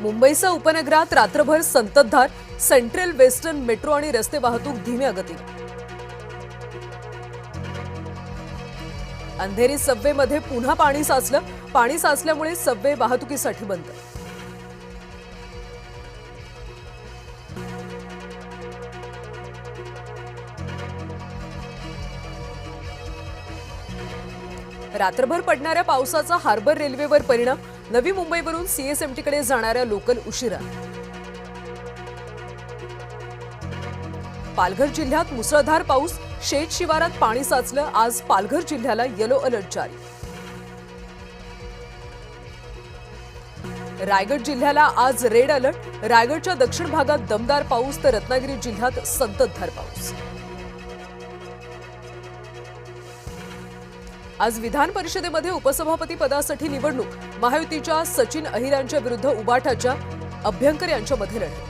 मुंबईसह उपनगरात रात्रभर संततधार, सेंट्रल वेस्टर्न मेट्रो आणि रस्ते वाहतूक धीम्या गतीने. अंधेरी सबवेमध्ये पुन्हा पाणी साचलं. पाणी साचल्यामुळे सबवे वाहतुकीसाठी बंद. रात्रभर पडणाऱ्या पावसाचा हार्बर रेल्वेवर परिणाम. नवी मुंबईवरून सीएसएमटीकडे जाणाऱ्या लोकल उशिरा. पालघर जिल्ह्यात मुसळधार पाऊस. शेत शिवारात पाणी साचलं. आज पालघर जिल्ह्याला येलो अलर्ट जारी. रायगड जिल्ह्याला आज रेड अलर्ट. रायगडच्या दक्षिण भागात दमदार पाऊस तर रत्नागिरी जिल्ह्यात संततधार पाऊस. आज विधान परिषदेमध्ये उपसभापती पदासाठी निवडणूक. महायुतीच्या सचिन अहिरांच्या विरुद्ध उबाटाच्या अभ्यंकर यांच्यामध्ये लढत.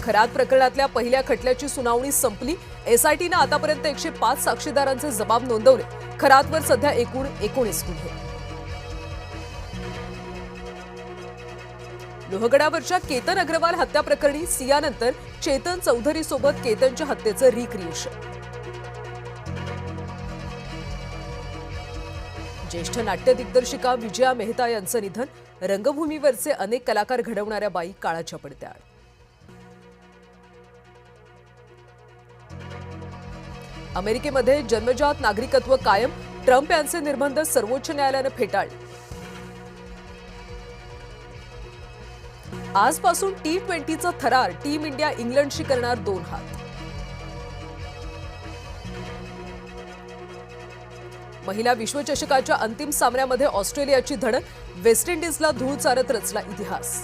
खरात प्रकरणातल्या पहिल्या खटल्याची सुनावणी संपली. एसआयटीनं आतापर्यंत 105 साक्षीदारांचे जबाब नोंदवले. खरातवर सध्या एकूण 19 गुन्हे. लोहगडावरच्या केतन अग्रवाल हत्या प्रकरणी सियानंतर चेतन चौधरी सोबत केतनच्या हत्येचं रिक्रिएशन. ज्येष्ठ नाट्य दिग्दर्शिका विजया मेहता यांचं निधन. रंगभूमीवरचे अनेक कलाकार घडवणाऱ्या बाई काळाच्या पडद्याआड. अमेरिकेमध्ये जन्मजात नागरिकत्व कायम. ट्रम्प यांचे निर्बंध सर्वोच्च न्यायालयानं फेटाळले. आजपासून T20चा थरार. टीम इंडिया इंग्लंडशी करणार 2 हात. महिला विश्वचषकाच्या अंतिम सामन्यामध्ये ऑस्ट्रेलियाची धडक. वेस्ट इंडिजला धूळ चारत रचला इतिहास.